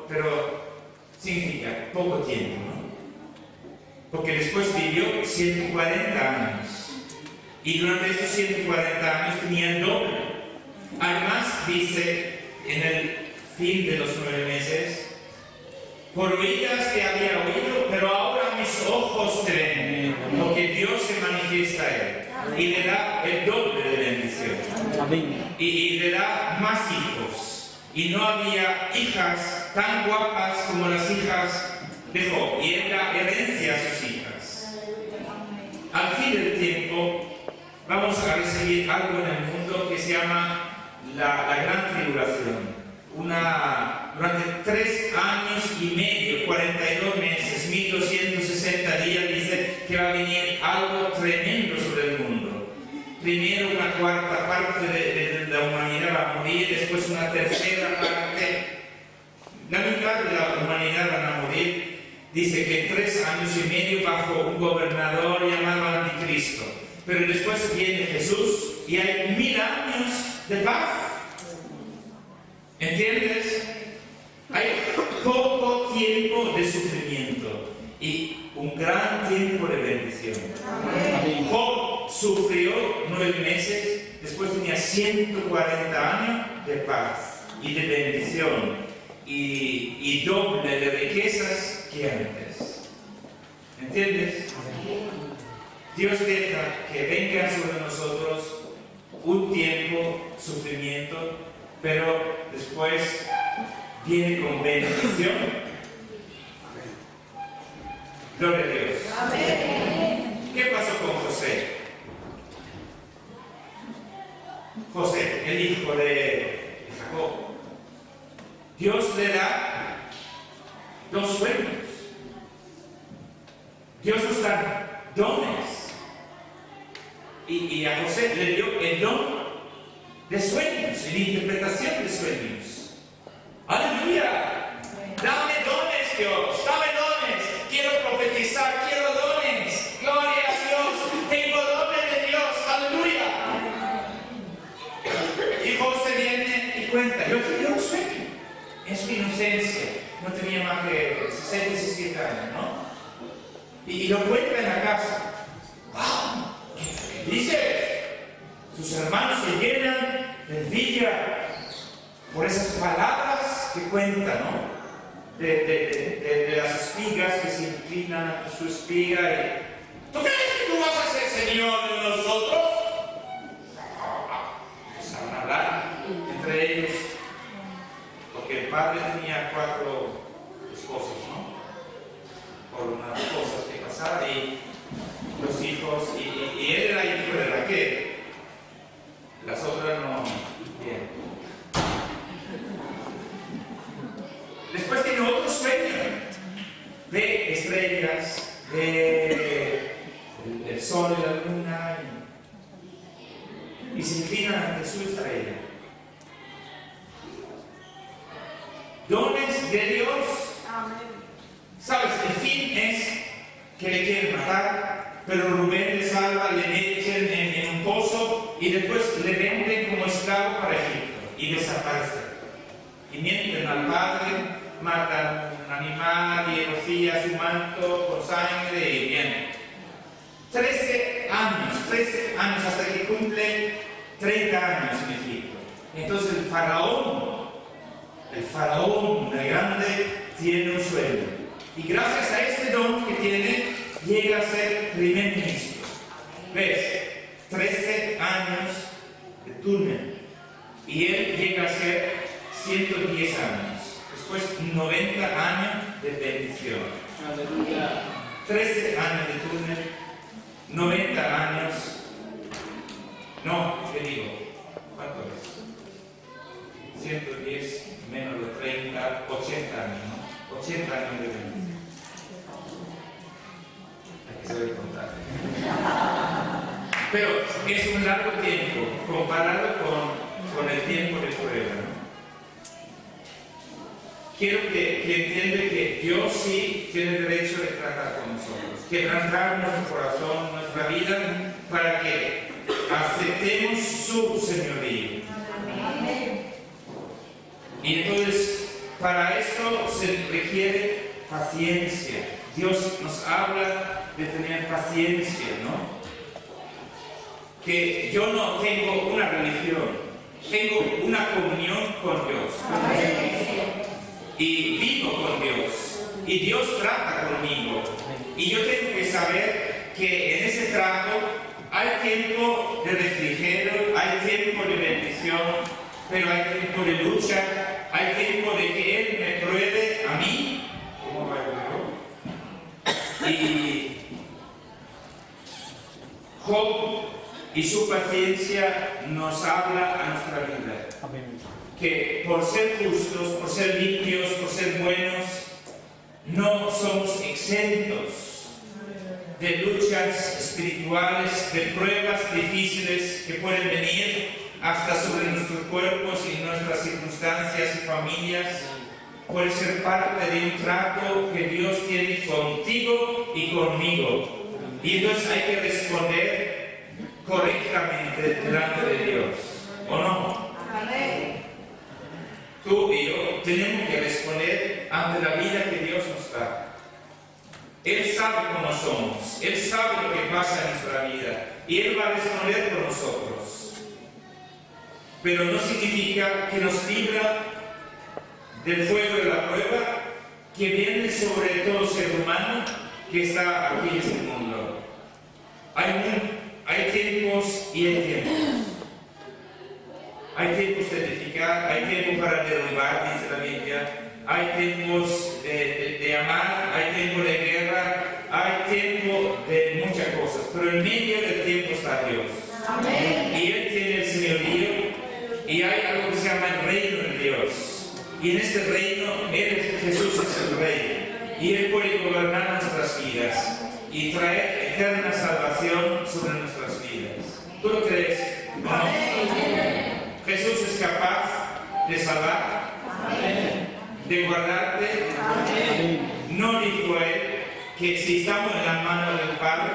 pero significa poco tiempo, ¿no? Porque después vivió 140 años. Y durante estos 140 años tenía el doble. Además, dice en el fin de los 9 meses, por oídas te había oído, pero ahora mis ojos te ven, porque Dios se manifiesta a él y le da el doble de bendición. Y le da más hijos. Y no había hijas tan guapas como las hijas de Job, y él da herencia a sus hijas. Al fin del tiempo, vamos a recibir algo en el mundo que se llama la Gran Tribulación. Durante 3 años y medio, 42 meses, 1260 días, dice que va a venir algo tremendo sobre el mundo. Primero una cuarta parte de la humanidad va a morir, después una tercera parte. La mitad de la humanidad van a morir. Dice que 3 años y medio bajo un gobernador llamado Anticristo. Pero después viene Jesús y hay 1000 años de paz. ¿Entiendes? Hay poco tiempo de sufrimiento y un gran tiempo de bendición. Job sufrió 9 meses, después tenía 140 años de paz y de bendición y doble de riquezas que antes. ¿Entiendes? Dios deja que venga sobre nosotros un tiempo, sufrimiento, pero después viene con bendición. Gloria a Dios. Amén. ¿Qué pasó con José? José, el hijo de Jacob. Dios le da 2 sueños. Dios nos da dones. Y a José le dio el don de sueños, de interpretación de sueños. ¡Aleluya! Dame dones, Dios, dame dones. Quiero profetizar, quiero dones. Gloria a Dios. Tengo adolescencia, no tenía más que 67 años, ¿no? Y lo cuenta en la casa. ¡Wow! ¿Qué dice? Sus hermanos se llenan de envidia por esas palabras que cuenta, ¿no? De las espigas que se inclinan ante su espiga. ¿Tú crees que tú vas a ser señor de nosotros? Empezaron a hablar entre ellos, porque el padre tenía 4 esposos, ¿no? Por unas cosas que pasaban, y los hijos, y él era hijo de Raquel, las otras no. Bien. Después tiene otro sueño, ve estrellas, ve el sol y la luna, y se inclinan ante su estrella. Dones de Dios. ¿Sabes? El fin es que le quieren matar, pero Rubén le salva, le echen en un pozo y después le venden como esclavo para Egipto y desaparece. Y mienten al padre, matan un animal y rocían su manto con sangre y bien. 13 años hasta que cumple 30 años en Egipto. Entonces el faraón grande, tiene un sueño. Y gracias a este don que tiene, llega a ser primer ministro. ¿Ves? 13 años de túnel. Y él llega a ser 110 años. Después 90 años de bendición. Aleluya. 13 años de túnel, 90 años. No, ¿qué digo? ¿Cuánto es? 110 menos de 30, 80 años, ¿no? 80 años de bendición. Hay que saber contar. Pero es un largo tiempo comparado con el tiempo de prueba, ¿no? Quiero que entiendan que Dios sí tiene derecho de tratar con nosotros, quebrantar nuestro corazón, nuestra vida, para que aceptemos su señorío. Y entonces, para esto se requiere paciencia. Dios nos habla de tener paciencia, ¿no? Que yo no tengo una religión, tengo una comunión con Dios. Y vivo con Dios. Y Dios trata conmigo. Y yo tengo que saber que en ese trato hay tiempo de refrigerio, hay tiempo de bendición, pero hay tiempo de lucha, hay tiempo de que Él me pruebe a mí. ¿Cómo va el juego? Y Job y su paciencia nos habla a nuestra vida. Que por ser justos, por ser limpios, por ser buenos, no somos exentos de luchas espirituales, de pruebas difíciles que pueden venir hasta sobre nuestros cuerpos y nuestras circunstancias y familias. Puede ser parte de un trato que Dios tiene contigo y conmigo. Y entonces hay que responder correctamente delante de Dios, ¿o no? Amén. Tú y yo tenemos que responder ante la vida que Dios nos da. Él sabe cómo somos, Él sabe lo que pasa en nuestra vida y Él va a responder por nosotros. Pero no significa que nos libra del fuego de la prueba que viene sobre todo ser humano que está aquí en este mundo. Hay tiempos y hay tiempos. Hay tiempos de edificar, hay tiempos para derribar, dice la Biblia. Hay tiempos de amar, hay tiempo de guerra, hay tiempo de muchas cosas. Pero en medio del tiempo está Dios. Amén. Y Él tiene el señorío y hay algo que se llama el reino de Dios. Y en este reino, Jesús es el rey. Y Él puede gobernar nuestras vidas y traer eterna salvación sobre nuestras vidas. ¿Tú lo crees? ¿No? Jesús es capaz de salvar, de guardarte. No dijo Él que si estamos en la mano del Padre,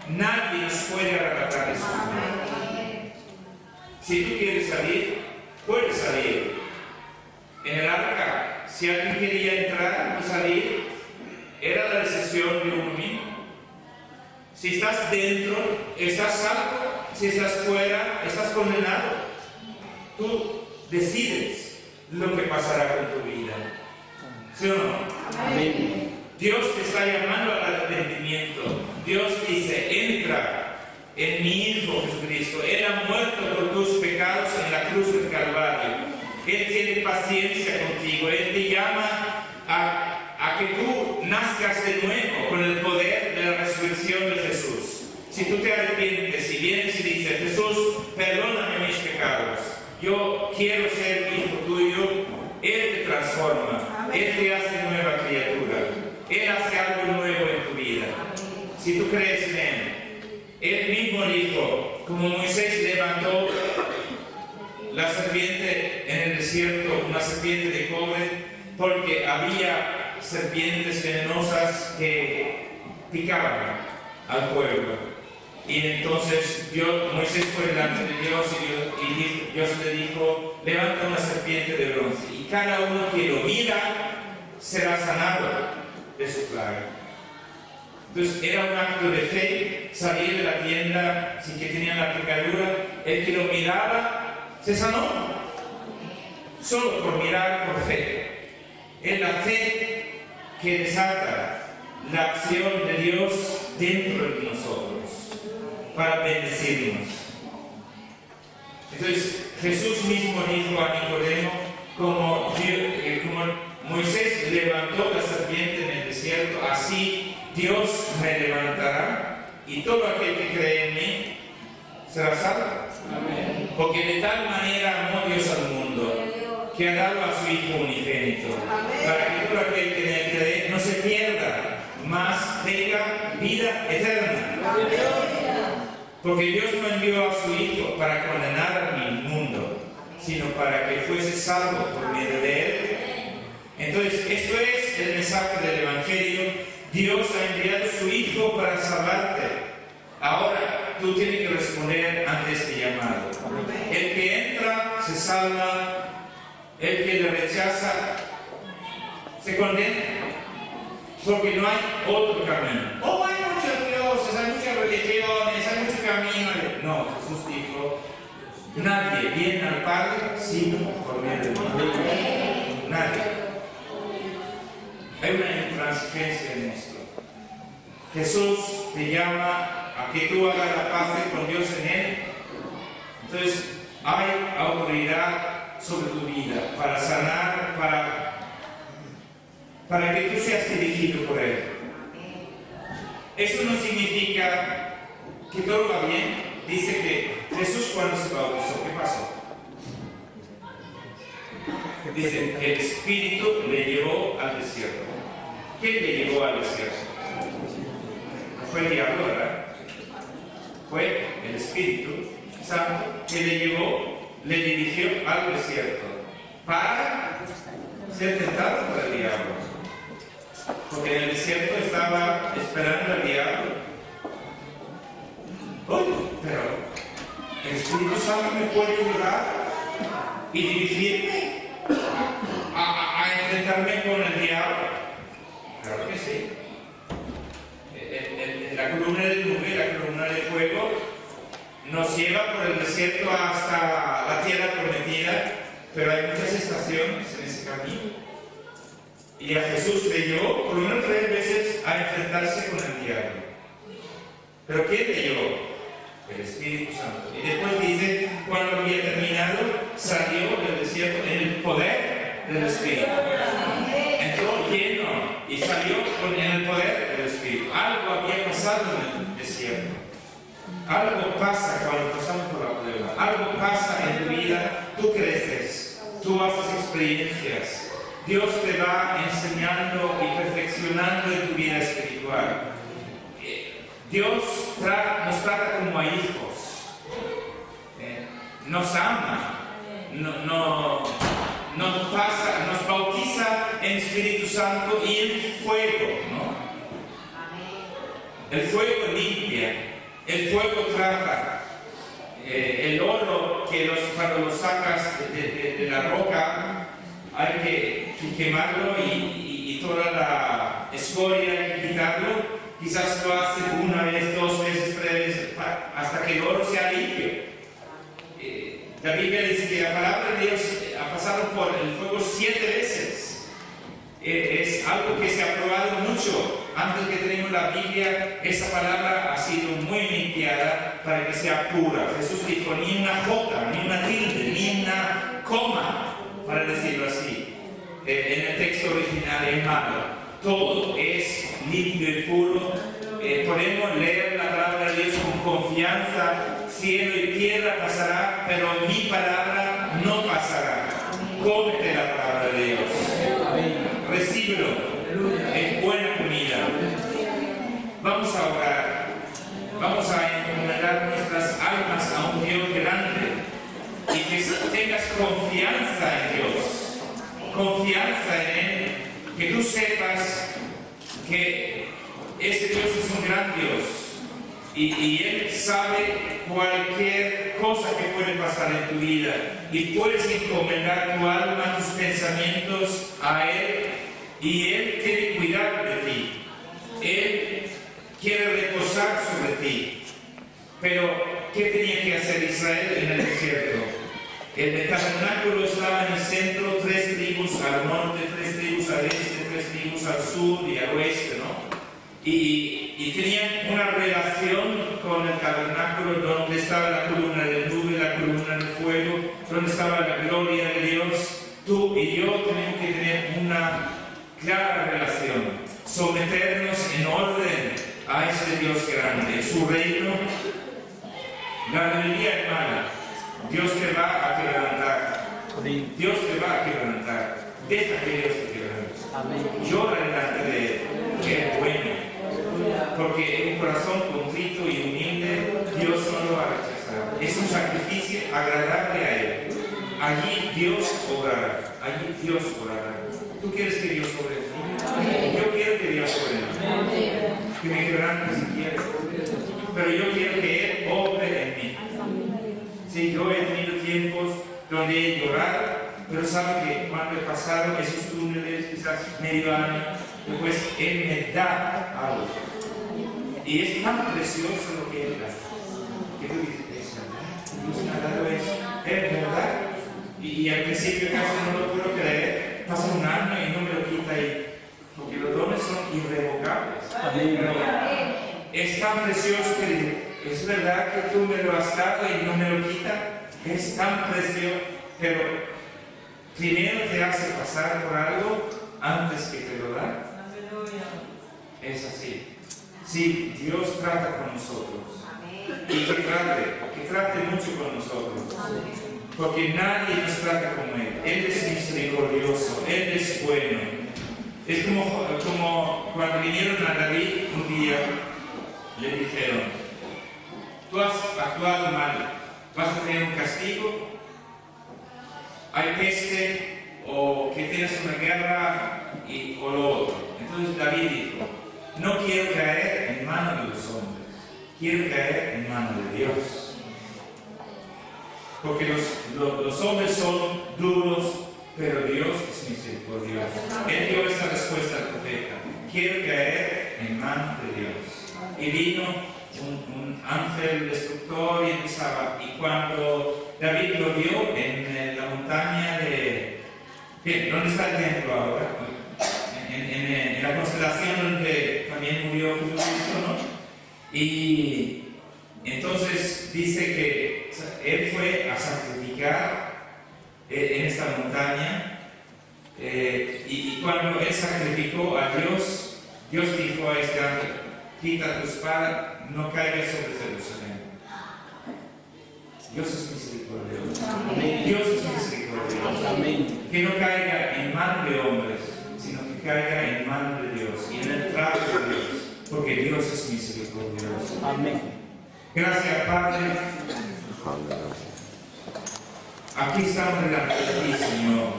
nadie nos puede arrebatar de su mano. Si tú quieres salir, puedes salir. En el arca si alguien quería entrar o salir, era la decisión de uno mismo. Si estás dentro, estás salvo. Si estás fuera, estás condenado. Tú decides lo que pasará con tu vida. ¿Sí o no? Amén. Dios te está llamando al arrepentimiento. Dios dice, entra en mi Hijo Jesucristo. Él ha muerto por tus pecados en la cruz del Calvario. Él tiene paciencia contigo. Él te llama a que tú nazcas de nuevo con el poder de la resurrección de Jesús. Si tú te arrepientes y vienes y dices, Jesús, perdóname mis pecados, yo quiero ser hijo tuyo, Él te transforma, Él te hace nueva criatura, Él hace algo nuevo en tu vida. Si tú crees en Él mismo dijo, como Moisés levantó la serpiente en el desierto, una serpiente de cobre, porque había serpientes venenosas que picaban al pueblo. Y entonces Moisés fue delante de Dios y Dios le dijo, levanta una serpiente de bronce y cada uno que lo mira será sanado de su plaga. Entonces era un acto de fe salir de la tienda sin que tenían la picadura. El que lo miraba se sanó, solo por mirar por fe. Es la fe que desata la acción de Dios dentro de nosotros para bendecirnos. Entonces Jesús mismo dijo a Nicodemo, como Moisés levantó la serpiente en el desierto, así Dios me levantará y todo aquel que cree en mí será salvo. Amén. Porque de tal manera amó Dios al mundo que ha dado a su Hijo unigénito, para que todo aquel que en él cree no se pierda, mas tenga vida eterna. Porque Dios no envió a su Hijo para condenar al mundo, sino para que fuese salvo por medio de Él. Entonces, esto es el mensaje del Evangelio. Dios ha enviado a su Hijo para salvarte. Ahora, tú tienes que responder ante este llamado. El que entra se salva, el que le rechaza se condena. Porque no hay otro camino. Oh, hay muchos dioses, hay muchas religiones, hay muchos caminos. No, Jesús dijo, nadie viene al Padre sino por medio de mí. Nadie. Hay una intransigencia en esto. Jesús te llama a que tú hagas la paz con Dios en Él. Entonces, hay autoridad sobre tu vida para sanar, para que tú seas dirigido por Él. Eso no significa que todo va bien. Dice que Jesús cuando se bautizó, ¿qué pasó? Dice que el Espíritu le llevó al desierto. ¿Quién le llevó al desierto? No fue el diablo, ¿verdad? Fue el Espíritu Santo que le llevó, le dirigió al desierto para ser tentado por el diablo. Porque en el desierto estaba esperando al diablo. Oye, pero el Espíritu Santo me puede ayudar y dirigirme a enfrentarme con el diablo. Claro que sí. La columna de nube, la columna de fuego, nos lleva por el desierto hasta la tierra prometida, pero hay muchas estaciones en ese camino. Y a Jesús le llevó por lo menos 3 veces a enfrentarse con el diablo. ¿Pero quién le llevó? El Espíritu Santo. Y después dice, cuando había terminado, salió del desierto en el poder del Espíritu. Entró lleno y salió en el poder del Espíritu. Algo había pasado en el desierto. Algo pasa cuando pasamos por la prueba. Algo pasa en tu vida. Tú creces. Tú haces experiencias. Dios te va enseñando y perfeccionando en tu vida espiritual. Dios nos trata como a hijos. Nos ama. Nos bautiza en Espíritu Santo y en fuego, ¿no? El fuego limpia. El fuego trata. El oro que cuando lo sacas de la roca hay que quemarlo y toda la escoria hay que quitarlo. Quizás lo hace una vez, 2 veces, 3 veces, hasta que el oro sea limpio. La Biblia dice que la palabra de Dios ha pasado por el fuego 7 veces. Es algo que se ha probado mucho. Antes que tenemos la Biblia, esa palabra ha sido muy limpiada para que sea pura. Jesús dijo, ni una jota, ni una tilde, ni una coma, para decirlo así, en el texto original en malo. Todo es limpio y puro. Podemos leer la palabra de Dios con confianza. Cielo y tierra pasará, pero mi palabra no pasará. Cómete la palabra de Dios. Recíbelo. Es buena comida. Vamos a orar. Vamos a encomendar nuestras almas a un Dios grande. Y que tengas confianza en Dios. Confianza en Él. Que tú sepas que ese Dios es un gran Dios. Y Él sabe cualquier cosa que puede pasar en tu vida. Y puedes encomendar tu alma, tus pensamientos a Él. Y Él quiere cuidar de ti. Él quiere reposar sobre ti. Pero, ¿qué tenía que hacer Israel en el desierto? El tabernáculo estaba en el centro, 3 tribus al norte, 3 tribus al este, 3 tribus al sur y al oeste, ¿no? Y tenían una relación con el tabernáculo donde estaba la columna de nube, la columna de fuego, donde estaba la gloria de Dios. Tú y yo tenemos que tener una clara relación, someternos en orden a ese Dios grande, su reino. La rebeldía es mala. Dios te va a quebrantar. Dios te va a quebrantar. Deja que Dios te quebrante. Llora delante de Él, que es bueno. Porque un corazón contrito y humilde, Dios no lo va a rechazar. Es un sacrificio agradable a Él. Allí Dios obrará. Allí Dios obrará. ¿Tú quieres que Dios obre en ti? Yo quiero que Dios obre en mí. Que me quebrante si quieres. Pero yo quiero que Él obre en mí. Sí, yo he tenido tiempos donde he llorado, pero sabe que cuando he pasado esos túneles, quizás medio año, después Él me da algo. Y es tan precioso lo que Él da. Que tú dices, es verdad, Dios me ha dado eso, es verdad. Y al principio casi no lo puedo creer, pasa un año y no me lo quita ahí. Porque los dones son irrevocables. Pero es tan precioso que digo, es verdad que tú me lo has dado y no me lo quita. Es tan precioso, pero primero te hace pasar por algo antes que te lo da. Es así. Sí, Dios trata con nosotros. Y que trate mucho con nosotros. Porque nadie nos trata como Él. Él es misericordioso, Él es bueno. Es como cuando vinieron a David un día, le dijeron, tú has actuado mal, vas a tener un castigo, hay peste o que tienes una guerra o lo otro. Entonces David dijo, no quiero caer en manos de los hombres, quiero caer en manos de Dios. Porque los hombres son duros, pero Dios es misericordioso. Él dio esta respuesta al profeta, quiero caer en manos de Dios. Y vino un ángel destructor y empezaba. Y cuando David lo vio en la montaña de... Bien, ¿dónde está el templo ahora? En la constelación donde también murió Jesucristo, ¿no? Y entonces dice que él fue a sacrificar en esta montaña. Y cuando él sacrificó a Dios, Dios dijo a este ángel, quita tu espada, no caiga sobre Jerusalén. Dios es misericordioso. Amén. Dios es misericordioso. Amén. Que no caiga en manos de hombres, sino que caiga en manos de Dios y en el trato de Dios, porque Dios es misericordioso. Amén. Gracias, Padre. Aquí estamos delante de ti, Señor.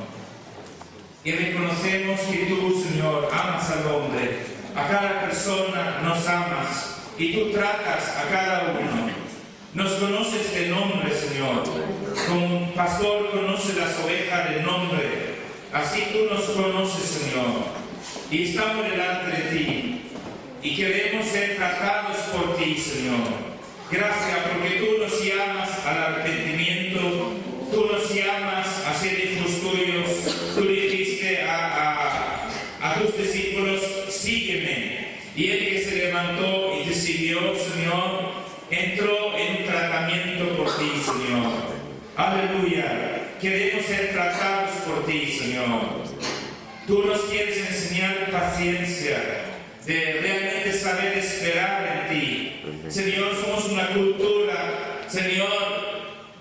Y reconocemos que tú, Señor, amas al hombre. A cada persona nos amas y tú tratas a cada uno. Nos conoces de nombre, Señor. Como un pastor conoce las ovejas de nombre. así tú nos conoces, Señor, y estamos delante de ti, y queremos ser tratados por ti, Señor. Gracias porque tú nos llamas al arrepentimiento, tú nos llamas a ser hijos tuyos. Tú dijiste a tus discípulos, sígueme. Y el que se levantó y te siguió, Señor, entró en un tratamiento por ti, Señor. Aleluya. Queremos ser tratados por ti, Señor. Tú nos quieres enseñar paciencia, de realmente saber esperar en ti. Señor, somos una cultura, Señor,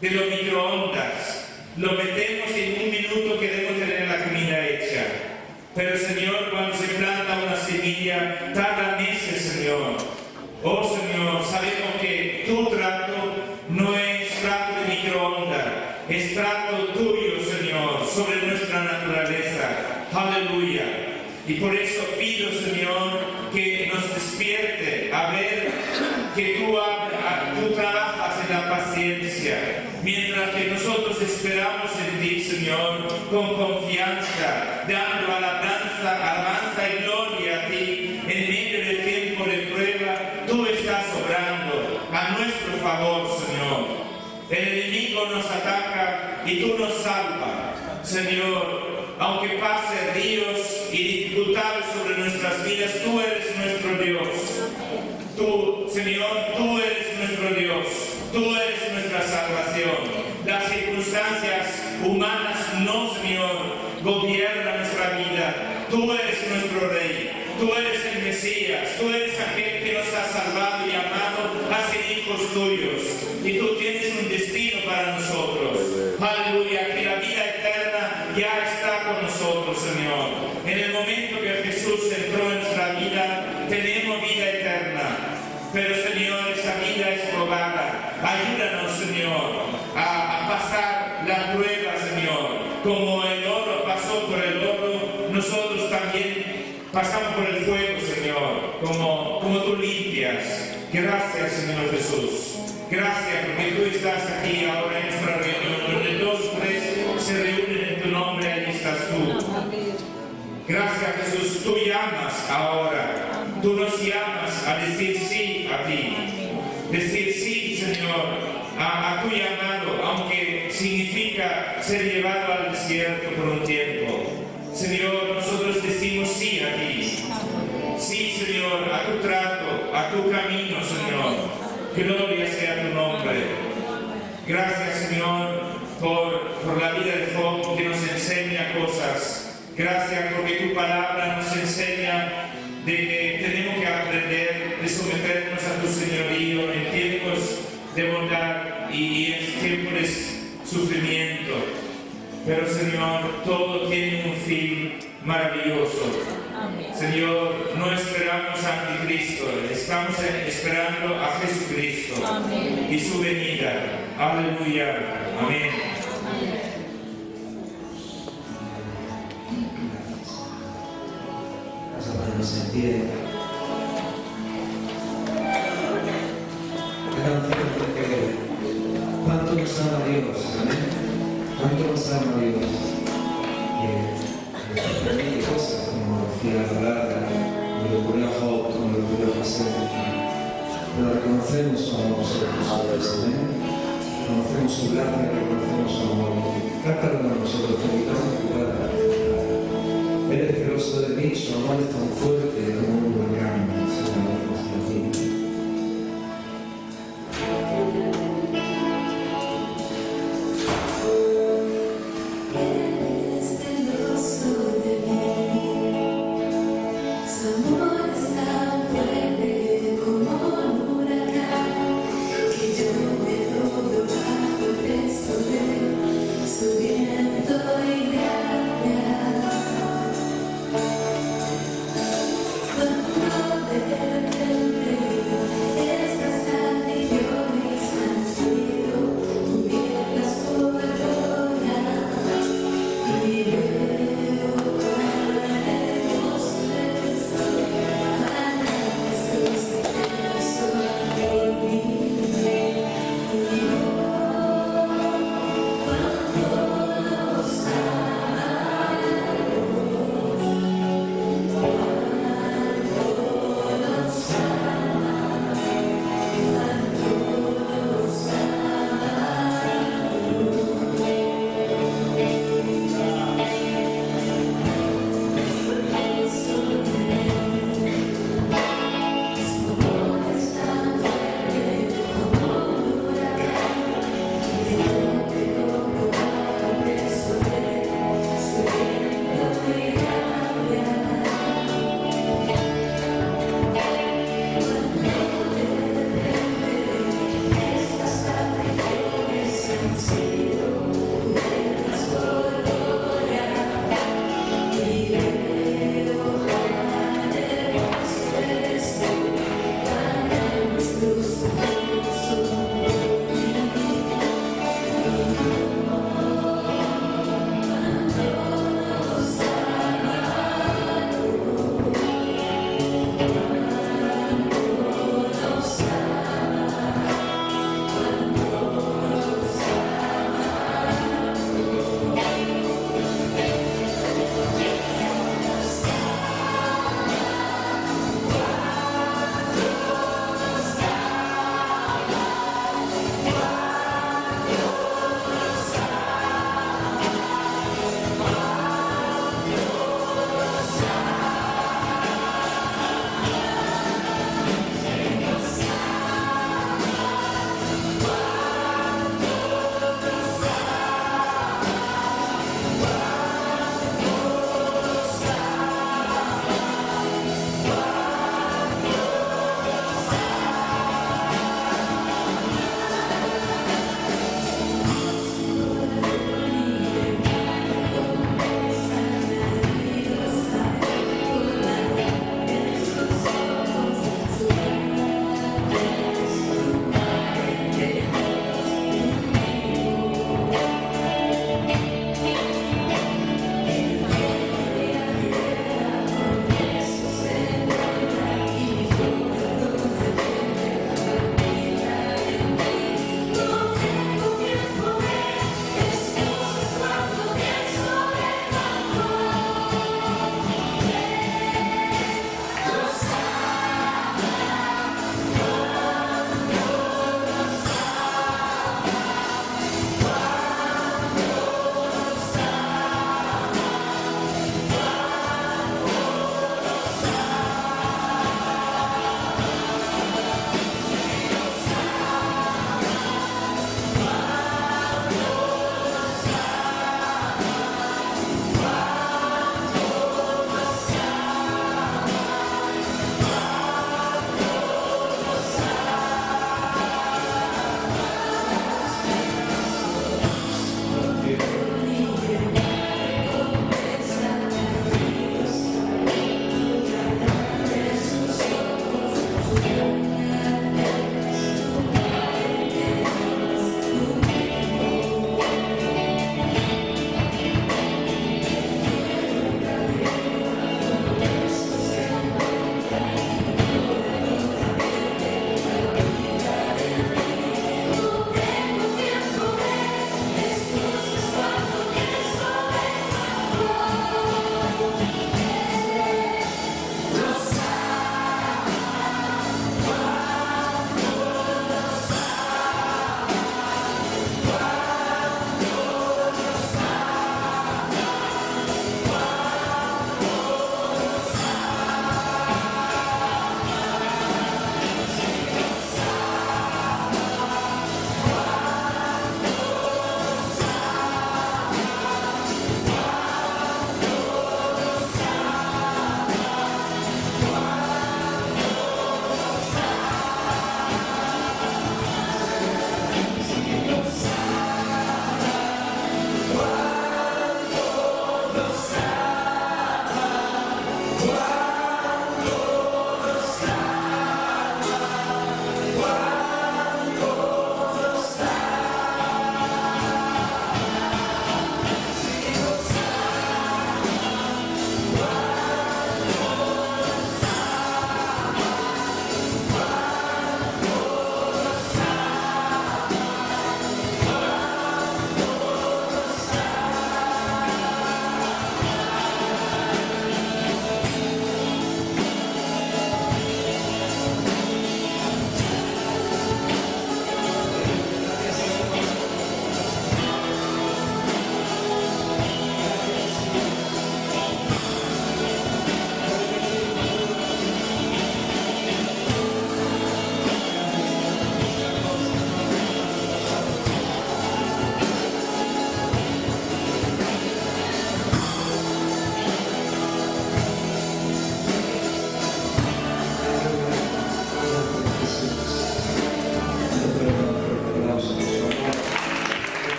de los microondas. Lo metemos y en un minuto queremos tener la comida hecha. Pero, Señor, cuando se planta una semilla, tarda meses, Señor. Oh, Señor, sabemos que tu trato no es trato de microondas, es trato tuyo, Señor, sobre nuestra naturaleza. Aleluya. Y por eso pido, Señor, que nos despierte a ver que tú trabajas en la paciencia, mientras que nosotros esperamos en ti, Señor, con confianza, dando alabanza y gloria a ti. En medio del tiempo de prueba, tú estás obrando a nuestro favor, Señor. El enemigo nos ataca y tú nos salvas, Señor. Aunque pase ríos y dificultades sobre nuestras vidas, tú eres nuestro Dios. Tú, Señor, tú eres nuestro Dios. Tú eres nuestra salvación. Las circunstancias humanas no, Señor, gobiernan nuestra vida. Tú eres nuestro Rey. Tú eres el Mesías. Tú eres aquel que nos ha salvado y amado a ser hijos tuyos. Y tú tienes un destino para nosotros. Aleluya, que la vida eterna ya está con nosotros, Señor. En el momento que Jesús entró en nuestra vida, tenemos vida eterna. Pero, Señor, esa vida es probada. Ayúdanos, Señor, a pasar la prueba, Señor. Como el oro pasó por el oro, nosotros también pasamos por el fuego, Señor, como tú limpias. Gracias, Señor Jesús. Gracias porque tú estás aquí ahora en nuestra reunión, donde 2 o 3 se reúnen en tu nombre, ahí estás tú. Gracias, Jesús. Tú llamas ahora. Tú nos llamas a decir sí a ti. Decir sí, Señor, a tu llamado, aunque significa ser llevado al desierto por un tiempo. Señor, nosotros decimos sí a ti. Sí, Señor, a tu trato, a tu camino, Señor. Gloria sea tu nombre. Gracias, Señor, por la vida de Job, que nos enseña cosas. Gracias porque tu palabra nos enseña de que tenemos que aprender de someternos a tu señorío en tiempos de bondad y en tiempos de sufrimiento. Pero, Señor, todo tiene un fin maravilloso. Señor, no esperamos a Anticristo, estamos esperando a Jesucristo. Amén. Y su venida. Aleluya. Amén. Vamos a ponernos en pie. La canción porque cuánto nos ama Dios, amén. Cuánto nos ama Dios. Que cosas como decía la palabra, como le ocurrió a Job, como le ocurrió a José, pero reconocemos su amor sobre nosotros, amén. Reconocemos su gracia, reconocemos su amor. Cántalo con nosotros, que invitamos a jugar. Él es celoso de mí, su amor es tan fuerte como un volcán, Señor, en nuestra vida. Cuando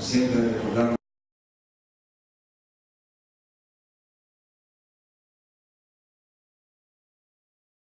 siempre, recordarlo